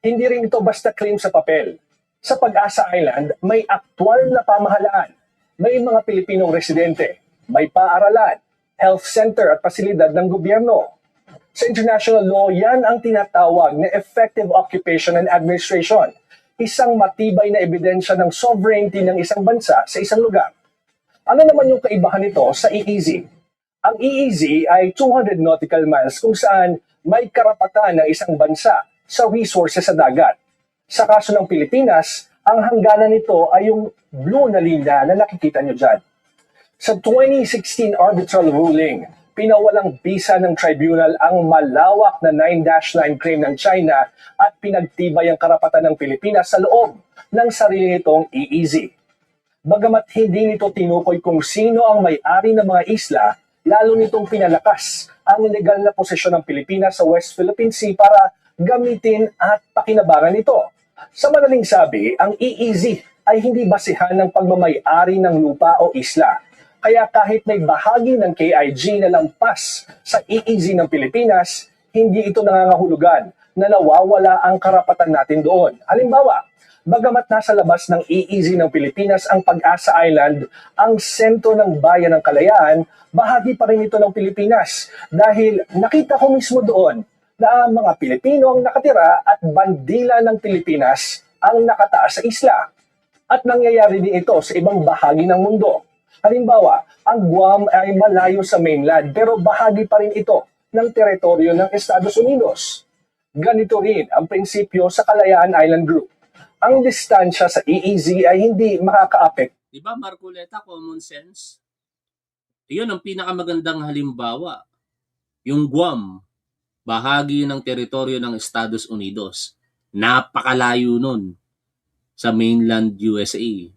Hindi rin ito basta claim sa papel. Sa Pag-asa Island, may aktwal na pamahalaan. May mga Pilipinong residente, may paaralan, health center at pasilidad ng gobyerno. Sa international law, yan ang tinatawag na effective occupation and administration, isang matibay na ebidensya ng sovereignty ng isang bansa sa isang lugar. Ano naman yung kaibahan nito sa EEZ? Ang EEZ ay 200 nautical miles kung saan may karapatan ng isang bansa sa resources sa dagat. Sa kaso ng Pilipinas, ang hangganan nito ay yung blue na linya na nakikita nyo dyan. Sa 2016 arbitral ruling, pinawalang bisa ng tribunal ang malawak na 9-9 claim ng China at pinagtibay ang karapatan ng Pilipinas sa loob ng sarili nitong EEZ. Bagamat hindi nito tinukoy kung sino ang may-ari ng mga isla, lalo nitong pinalakas ang legal na posisyon ng Pilipinas sa West Philippine Sea para gamitin at pakinabangan nito. Sa madaling sabi, ang EEZ ay hindi basihan ng pagmamay-ari ng lupa o isla. Kaya kahit may bahagi ng KIG na lampas sa EEZ ng Pilipinas, hindi ito nangangahulugan na nawawala ang karapatan natin doon. Halimbawa, bagamat nasa labas ng EEZ ng Pilipinas ang Pag-asa Island, ang sentro ng bayan ng Kalayaan, bahagi pa rin ito ng Pilipinas dahil nakita ko mismo doon na ang mga Pilipino ang nakatira at bandila ng Pilipinas ang nakataas sa isla. At nangyayari din ito sa ibang bahagi ng mundo. Halimbawa, ang Guam ay malayo sa mainland pero bahagi pa rin ito ng teritoryo ng Estados Unidos. Ganito rin ang prinsipyo sa Kalayaan Island Group. Ang distansya sa EEZ ay hindi makakaapekto. Di ba, Marcoleta, common sense? Iyon ang pinakamagandang halimbawa. Yung Guam, bahagi ng teritoryo ng Estados Unidos. Napakalayo nun sa mainland USA.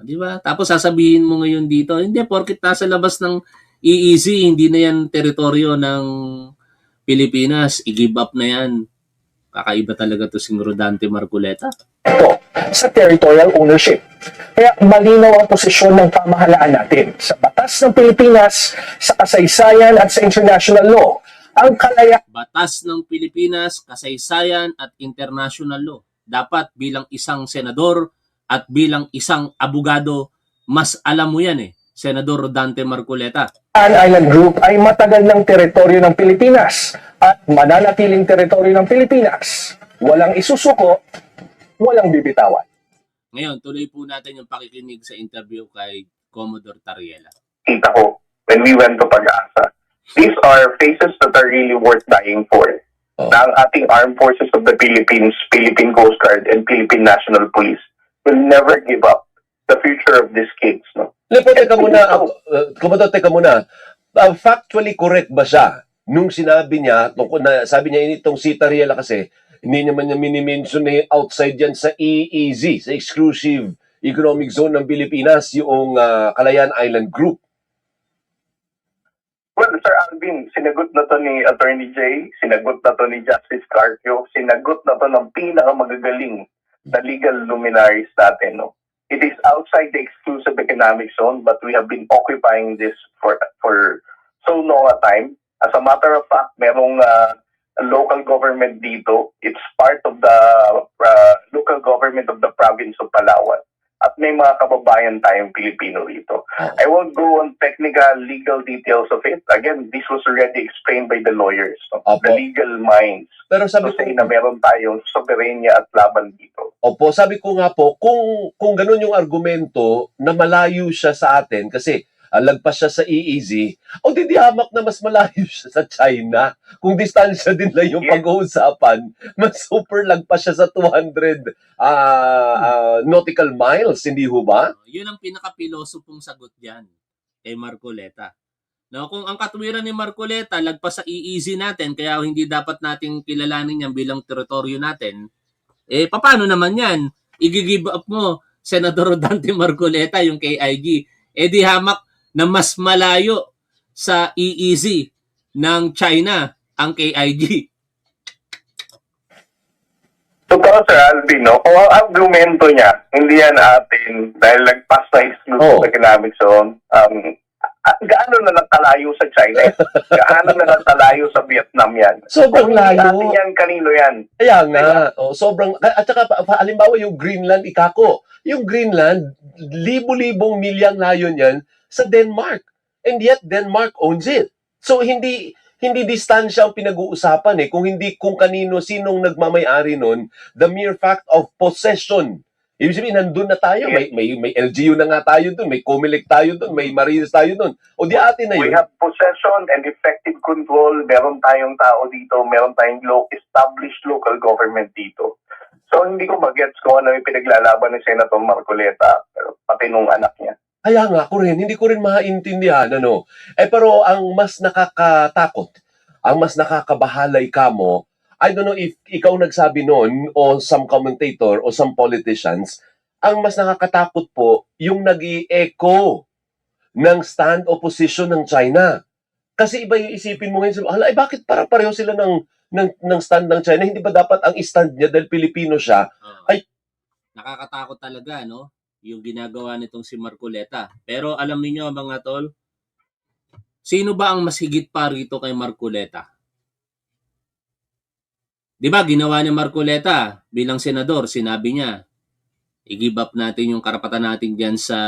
Di ba? Tapos sasabihin mo ngayon dito, hindi, porkit nasa labas ng EEZ, hindi na yan teritoryo ng Pilipinas. I-give up na yan. Kakaiba talaga to si Rodante Marcoleta. Sa territorial ownership. Kaya malinaw ang posisyon ng pamahalaan natin sa batas ng Pilipinas, sa kasaysayan at sa international law. Ang batas ng Pilipinas, kasaysayan at international law. Dapat bilang isang senador at bilang isang abogado, mas alam mo yan Senador Rodante Marcoleta. Ang Island Group ay matagal ng teritoryo ng Pilipinas at mananatiling teritoryo ng Pilipinas. Walang isusuko, walang bibitawan. Ngayon, tuloy po natin yung pakikinig sa interview kay Commodore Tariela. Kita ko, when we went to Pag-asa, these are faces that are really worth dying for. Na ang ating armed forces of the Philippines, Philippine Coast Guard, and Philippine National Police will never give up the future of these kids. No? Lepo, teka muna. Kumato, teka muna. Factually correct ba siya? Nung sinabi niya, sabi niya itong si Tariela kasi, hindi naman niya minimension na outside yan sa EEZ, sa Exclusive Economic Zone ng Pilipinas, yung Kalayaan Island Group. Well, Sir Alvin, sinagot na to ni Attorney Jay, sinagot na to ni Justice Carpio, sinagot na to ng pinakamagagaling na legal luminaries natin. No? It is outside the exclusive economic zone, but we have been occupying this for so long a time. As a matter of fact, merong local government dito. It's part of the local government of the province of Palawan. At may mga kababayan tayong Pilipino dito. I won't go on technical, legal details of it. Again, this was already explained by the lawyers, no? The legal minds. Pero sabi ko na meron tayong soberenya at laban dito. Opo, sabi ko nga po, kung ganun yung argumento na malayo siya sa atin, kasi lagpas siya sa EEZ, o di hamak na mas malayo siya sa China. Kung distansya din lang yung pag-uusapan, mas super lagpas siya sa 200 nautical miles, hindi ho ba? Yun ang pinaka-pilosopong sagot diyan kay Marcoleta. No, kung ang katwiran ni Marcoleta lagpas sa EEZ natin, kaya hindi dapat nating kilalanin yan bilang teritoryo natin, paano naman yan? I-give up mo, Senador Rodante Marcoleta, yung KIG. Di hamak na mas malayo sa EEZ ng China ang KIG. Totoo, Sir Alvin, no? Kung ang argumento niya, hindi yan atin dahil lagpas na exclusive economic zone, gaano na nagtalayo sa China? Gaano na nagtalayo sa Vietnam yan? Sobrang Kung hindi layo. atin yan, kanino yan? Kaya nga, sobrang, at saka halimbawa yung Greenland, ikako, yung Greenland, libo-libong milyang layo niyan sa Denmark. And yet, Denmark owns it. So, hindi distansya ang pinag-uusapan kung kanino, sinong nagmamay-ari nun, the mere fact of possession. Ibig sabihin, nandun na tayo, may LGU na nga tayo dun, may Comelec tayo dun, may Marines tayo dun. O di atin na We yun. have possession and effective control. Meron tayong tao dito, meron tayong established local government dito. So, hindi ko magets kung ano yung pinaglalaban ni Senator Marcoleta, pati nung anak niya. Kaya nga ako rin, hindi ko rin maintindihan, pero ang mas nakakatakot, ang mas nakakabahalay kamo, I don't know if ikaw nagsabi noon o some commentator o some politicians, ang mas nakakatakot po yung nag-i-echo ng stand opposition ng China. Kasi iba yung isipin mo ngayon, bakit para-pareho sila ng stand ng China? Hindi ba dapat ang stand niya dahil Pilipino siya? Nakakatakot talaga, no? Yung ginagawa nitong si Marcoleta. Pero alam niyo mga tol, sino ba ang mas higit pa rito kay Marcoleta? Di ba, ginawa ni Marcoleta bilang senador, sinabi niya, i-give up natin yung karapatan natin dyan sa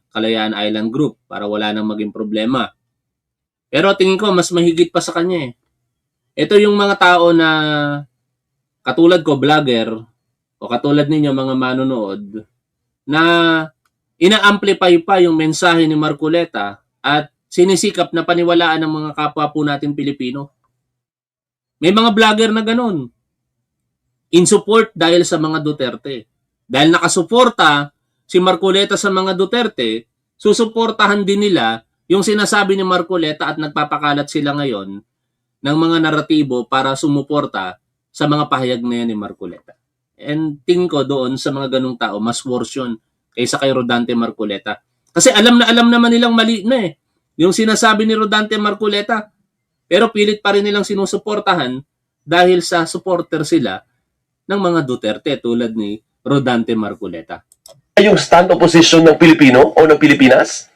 Kalayaan Island Group para wala nang maging problema. Pero tingin ko, mas mahigit pa sa kanya. Ito yung mga tao na katulad ko, vlogger, o katulad ninyo, mga manonood, na ina-amplify pa yung mensahe ni Marcoleta at sinisikap na paniwalaan ng mga kapwa po natin Pilipino. May mga vlogger na ganun. In support dahil sa mga Duterte. Dahil nakasuporta si Marcoleta sa mga Duterte, susuportahan din nila yung sinasabi ni Marcoleta at nagpapakalat sila ngayon ng mga naratibo para sumuporta sa mga pahayag na yan ni Marcoleta. And tingin ko doon sa mga ganung tao, mas worse yun kaysa kay Rodante Marcoleta. Kasi alam naman nilang mali na yung sinasabi ni Rodante Marcoleta. Pero pilit pa rin nilang sinusuportahan dahil sa supporter sila ng mga Duterte tulad ni Rodante Marcoleta. Yung stand opposition ng Pilipino o ng Pilipinas?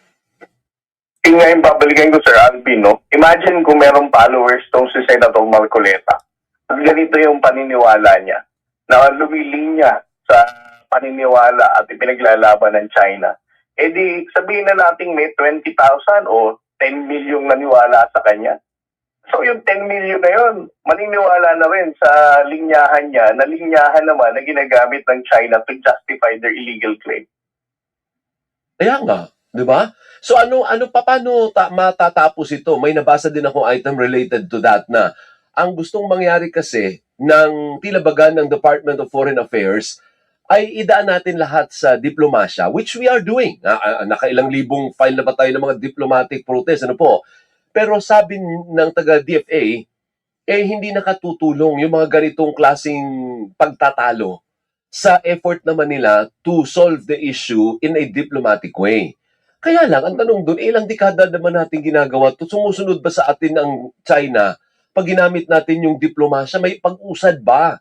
Yung ngayon babalikan ko, Sir Alvin, no? Imagine kung merong followers tong si Senator Marcoleta. At ganito yung paniniwala niya. Na lumilinya sa paniniwala at ipinaglalaban ng China. Di sabihin na natin may 20,000 o 10 million naniwala sa kanya. So yung 10 million na yun, maniniwala na rin sa linyahan niya, na linyahan naman na ginagamit ng China to justify their illegal claim. Kaya nga, di ba? So paano matatapos ito? May nabasa din akong item related to that na ang gustong mangyari kasi ng tilabagan ng Department of Foreign Affairs ay idaan natin lahat sa diplomasya, which we are doing. Nakailang libong file na ba tayo ng mga diplomatic protest, Pero sabi ng taga-DFA, hindi nakatutulong yung mga ganitong klaseng pagtatalo sa effort naman nila to solve the issue in a diplomatic way. Kaya lang, ang tanong doon, ilang dekada naman natin ginagawa to? Sumusunod ba sa atin ang China pag ginamit natin yung diplomasya? May pag-usad ba?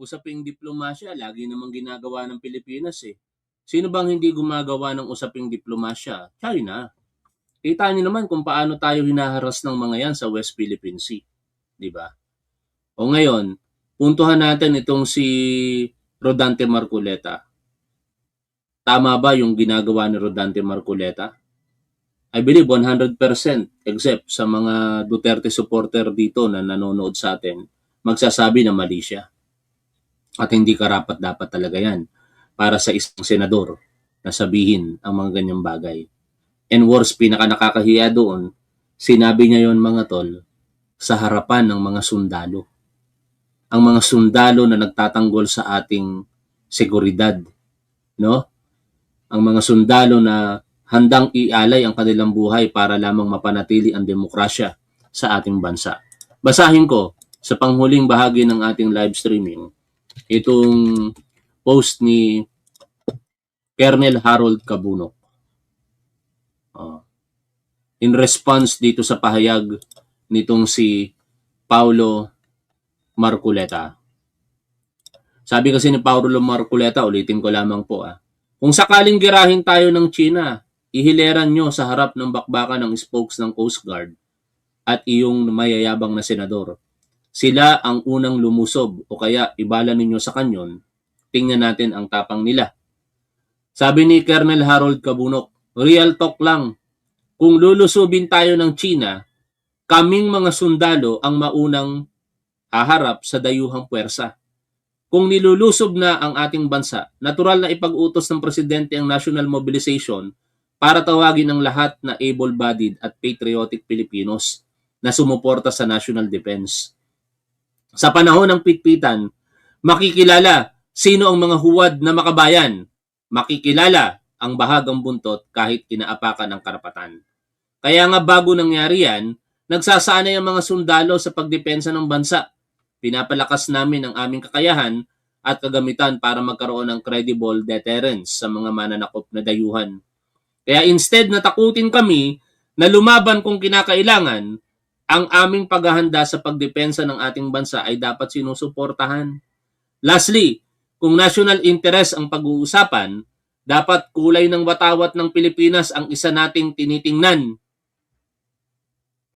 Usaping diplomasya, lagi namang ginagawa ng Pilipinas Sino bang hindi gumagawa ng usaping diplomasya? China. Kita niyo naman kung paano tayo hinaharas ng mga yan sa West Philippine Sea. Di ba? O ngayon, puntuhan natin itong si Rodante Marcoleta. Tama ba yung ginagawa ni Rodante Marcoleta? I believe 100% except sa mga Duterte supporter dito na nanonood sa atin, magsasabi na mali siya. At hindi karapat-dapat talaga yan para sa isang senador na sabihin ang mga ganyang bagay. And worse, pinaka nakakahiya doon, sinabi niya yon mga tol, sa harapan ng mga sundalo. Ang mga sundalo na nagtatanggol sa ating seguridad, no? Ang mga sundalo na handang ialay ang kanilang buhay para lamang mapanatili ang demokrasya sa ating bansa. Basahin ko sa panghuling bahagi ng ating live streaming itong post ni Colonel Harold Cabunok. In response dito sa pahayag nitong si Paulo Marcoleta. Sabi kasi ni Paulo Marcoleta, ulitin ko lamang po kung sakaling girahin tayo ng China, ihileran nyo sa harap ng bakbakan ng spokes ng Coast Guard at iyong mayayabang na senador. Sila ang unang lumusob o kaya ibala ninyo sa kanyon, tingnan natin ang tapang nila. Sabi ni Colonel Harold Cabunok, real talk lang, kung lulusubin tayo ng China, kaming mga sundalo ang maunang haharap sa dayuhang puwersa. Kung nilulusob na ang ating bansa, natural na ipag-utos ng presidente ang national mobilization para tawagin ang lahat na able-bodied at patriotic Filipinos na sumuporta sa national defense. Sa panahon ng pitpitan, makikilala sino ang mga huwad na makabayan. Makikilala ang bahagang buntot kahit inaapakan ng karapatan. Kaya nga bago nangyari yan, nagsasanay ang mga sundalo sa pagdepensa ng bansa. Pinapalakas namin ang aming kakayahan at kagamitan para magkaroon ng credible deterrence sa mga mananakop na dayuhan. Kaya instead na takutin kami na lumaban kung kinakailangan, ang aming paghahanda sa pagdepensa ng ating bansa ay dapat sinusuportahan. Lastly, kung national interest ang pag-uusapan, dapat kulay ng watawat ng Pilipinas ang isa nating tinitingnan